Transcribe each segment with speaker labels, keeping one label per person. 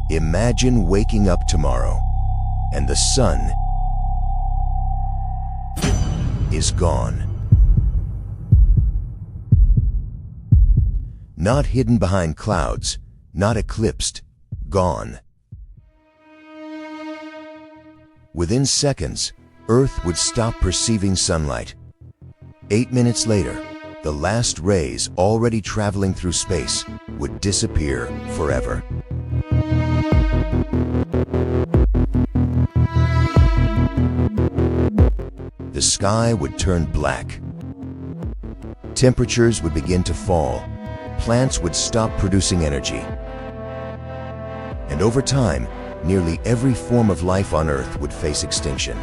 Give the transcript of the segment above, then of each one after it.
Speaker 1: Imagine waking up tomorrow and the sun is gone. Not hidden behind clouds, not eclipsed, gone. Within seconds, Earth would stop perceiving sunlight. 8 minutes later, the last rays already traveling through space would disappear forever. The sky would turn black. Temperatures would begin to fall. Plants would stop producing energy. And over time, nearly every form of life on Earth would face extinction.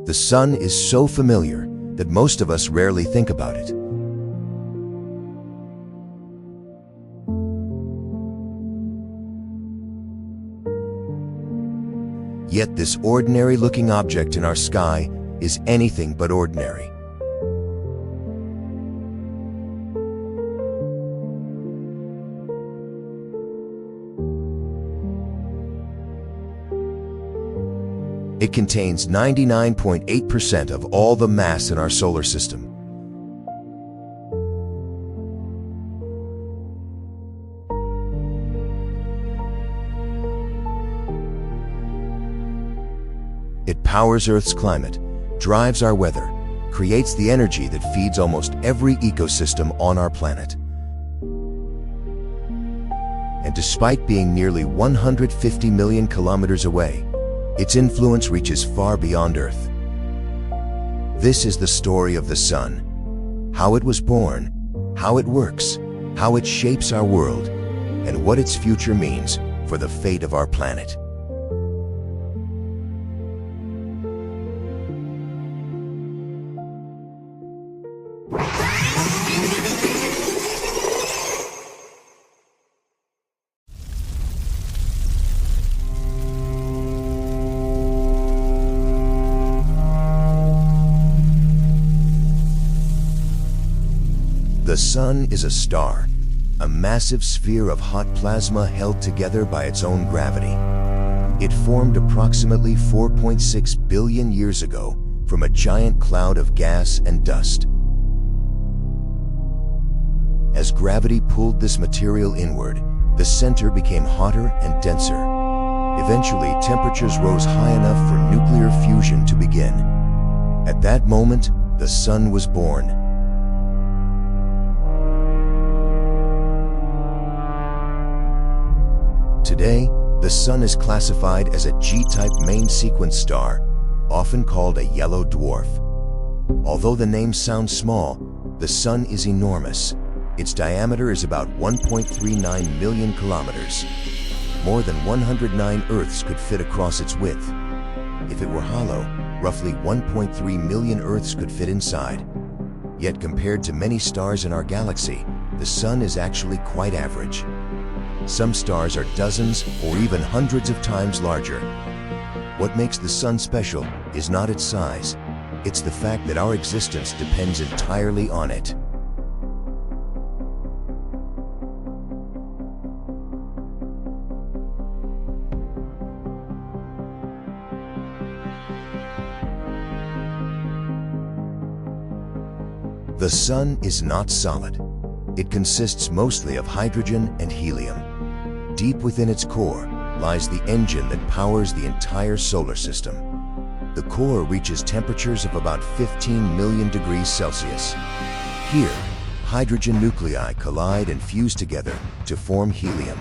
Speaker 1: The sun is so familiar that most of us rarely think about it. Yet this ordinary-looking object in our sky is anything but ordinary. It contains 99.8% of all the mass in our solar system. It powers Earth's climate, drives our weather, creates the energy that feeds almost every ecosystem on our planet. And despite being nearly 150 million kilometers away, its influence reaches far beyond Earth. This is the story of the sun, how it was born, how it works, how it shapes our world, and what its future means for the fate of our planet. The sun is a star, a massive sphere of hot plasma held together by its own gravity. It formed approximately 4.6 billion years ago from a giant cloud of gas and dust. As gravity pulled this material inward, the center became hotter and denser. Eventually, temperatures rose high enough for nuclear fusion to begin. At that moment, the sun was born. Today, the sun is classified as a G-type main sequence star, often called a yellow dwarf. Although the name sounds small, the sun is enormous. Its diameter is about 1.39 million kilometers. More than 109 Earths could fit across its width. If it were hollow, roughly 1.3 million Earths could fit inside. Yet compared to many stars in our galaxy, the sun is actually quite average. Some stars are dozens or even hundreds of times larger. What makes the sun special is not its size. It's the fact that our existence depends entirely on it. The sun is not solid. It consists mostly of hydrogen and helium. Deep within its core lies the engine that powers the entire solar system. The core reaches temperatures of about 15 million degrees Celsius. Here, hydrogen nuclei collide and fuse together to form helium.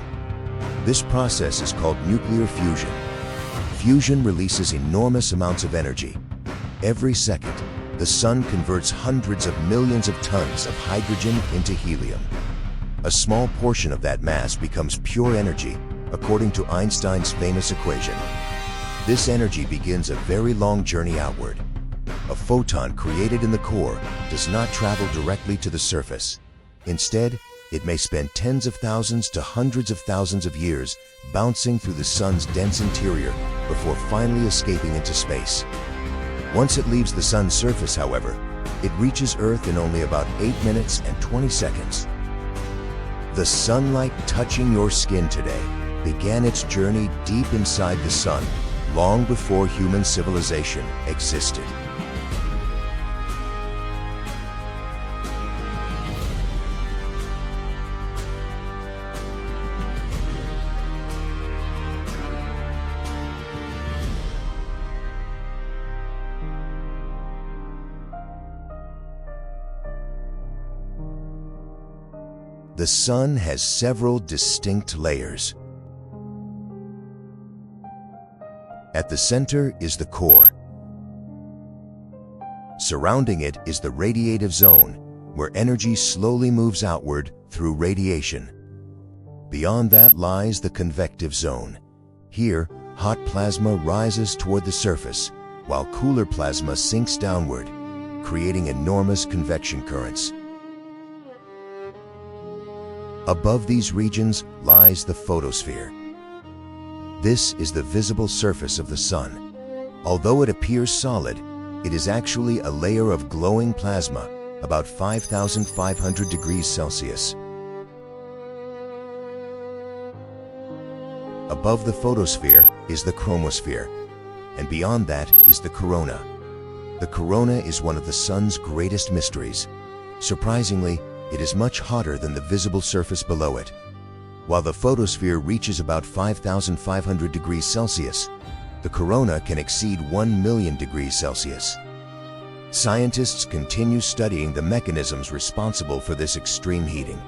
Speaker 1: This process is called nuclear fusion. Fusion releases enormous amounts of energy. Every second, the sun converts hundreds of millions of tons of hydrogen into helium. A small portion of that mass becomes pure energy, according to Einstein's famous equation. This energy begins a very long journey outward. A photon created in the core does not travel directly to the surface. Instead, it may spend tens of thousands to hundreds of thousands of years bouncing through the sun's dense interior before finally escaping into space. Once it leaves the sun's surface, however, it reaches Earth in only about 8 minutes and 20 seconds. The sunlight touching your skin today began its journey deep inside the sun long before human civilization existed. The sun has several distinct layers. At the center is the core. Surrounding it is the radiative zone, where energy slowly moves outward through radiation. Beyond that lies the convective zone. Here, hot plasma rises toward the surface, while cooler plasma sinks downward, creating enormous convection currents. Above these regions lies the photosphere. This is the visible surface of the sun. Although it appears solid, it is actually a layer of glowing plasma, about 5,500 degrees Celsius. Above the photosphere is the chromosphere, and beyond that is the corona. The corona is one of the sun's greatest mysteries. Surprisingly, it is much hotter than the visible surface below it. While the photosphere reaches about 5,500 degrees Celsius, the corona can exceed 1 million degrees Celsius. Scientists continue studying the mechanisms responsible for this extreme heating.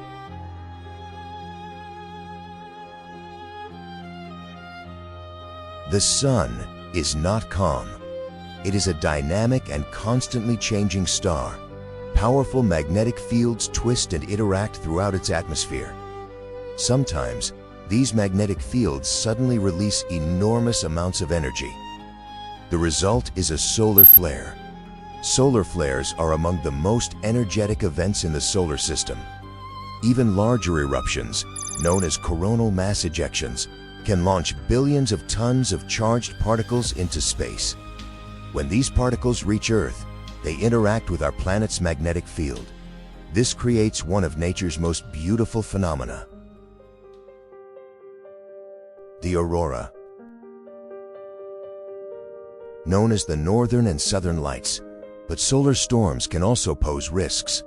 Speaker 1: The sun is not calm. It is a dynamic and constantly changing star. Powerful magnetic fields twist and interact throughout its atmosphere. Sometimes, these magnetic fields suddenly release enormous amounts of energy. The result is a solar flare. Solar flares are among the most energetic events in the solar system. Even larger eruptions, known as coronal mass ejections, can launch billions of tons of charged particles into space. When these particles reach Earth, they interact with our planet's magnetic field. This creates one of nature's most beautiful phenomena. The aurora. Known as the northern and southern lights, but solar storms can also pose risks.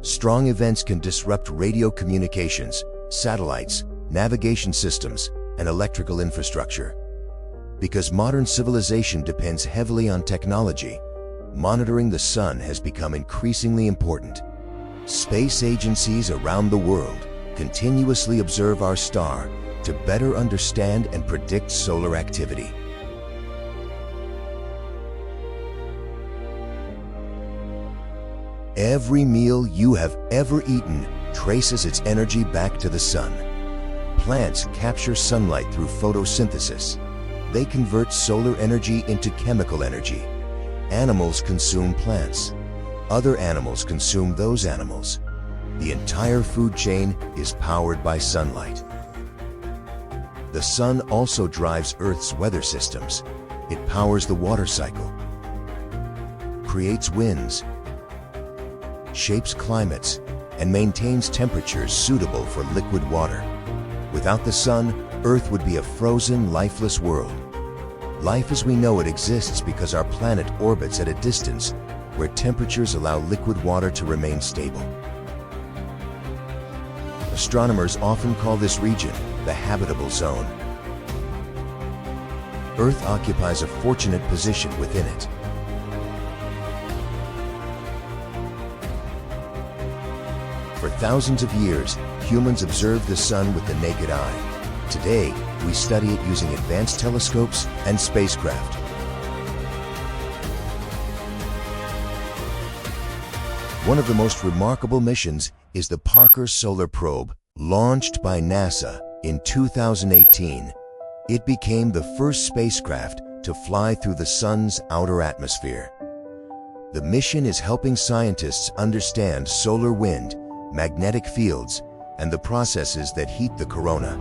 Speaker 1: Strong events can disrupt radio communications, satellites, navigation systems, and electrical infrastructure. Because modern civilization depends heavily on technology, monitoring the sun has become increasingly important. Space agencies around the world continuously observe our star to better understand and predict solar activity. Every meal you have ever eaten traces its energy back to the sun. Plants capture sunlight through photosynthesis. They convert solar energy into chemical energy. Animals consume plants. Other animals consume those animals. The entire food chain is powered by sunlight. The sun also drives Earth's weather systems. It powers the water cycle, creates winds, shapes climates, and maintains temperatures suitable for liquid water. Without the sun, Earth would be a frozen, lifeless world. Life as we know it exists because our planet orbits at a distance where temperatures allow liquid water to remain stable. Astronomers often call this region the habitable zone. Earth occupies a fortunate position within it. For thousands of years, humans observed the sun with the naked eye. Today, we study it using advanced telescopes and spacecraft. One of the most remarkable missions is the Parker Solar Probe, launched by NASA in 2018. It became the first spacecraft to fly through the Sun's outer atmosphere. The mission is helping scientists understand solar wind, magnetic fields, and the processes that heat the corona.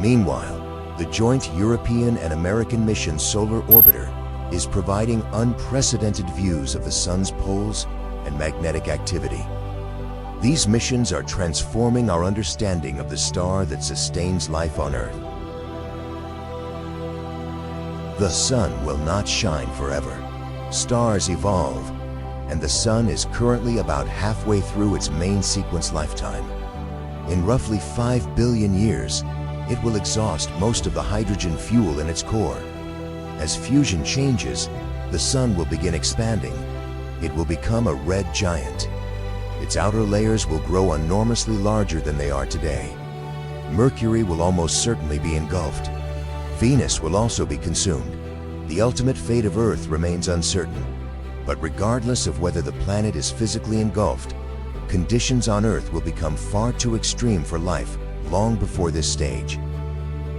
Speaker 1: Meanwhile, the joint European and American mission Solar Orbiter is providing unprecedented views of the Sun's poles and magnetic activity. These missions are transforming our understanding of the star that sustains life on Earth. The Sun will not shine forever. Stars evolve, and the Sun is currently about halfway through its main sequence lifetime. In roughly 5 billion years, it will exhaust most of the hydrogen fuel in its core. As fusion changes, the Sun will begin expanding. It will become a red giant. Its outer layers will grow enormously larger than they are today. Mercury will almost certainly be engulfed. Venus will also be consumed. The ultimate fate of Earth remains uncertain. But regardless of whether the planet is physically engulfed, conditions on Earth will become far too extreme for life long before this stage.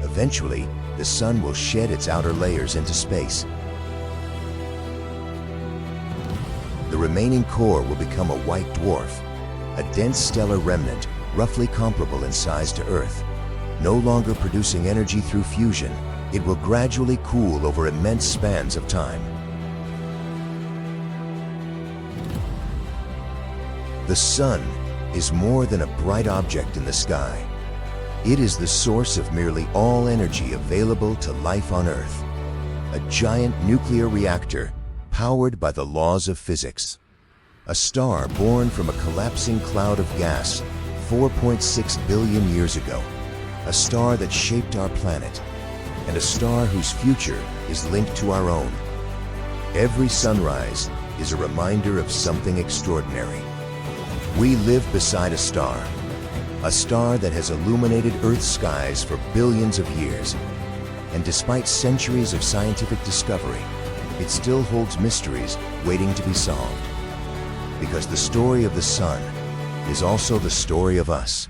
Speaker 1: Eventually, the Sun will shed its outer layers into space. The remaining core will become a white dwarf, a dense stellar remnant roughly comparable in size to Earth. No longer producing energy through fusion, it will gradually cool over immense spans of time. The Sun is more than a bright object in the sky. It is the source of nearly all energy available to life on Earth. A giant nuclear reactor powered by the laws of physics. A star born from a collapsing cloud of gas 4.6 billion years ago. A star that shaped our planet, and a star whose future is linked to our own. Every sunrise is a reminder of something extraordinary. We live beside a star that has illuminated Earth's skies for billions of years. And despite centuries of scientific discovery, it still holds mysteries waiting to be solved. Because the story of the Sun is also the story of us.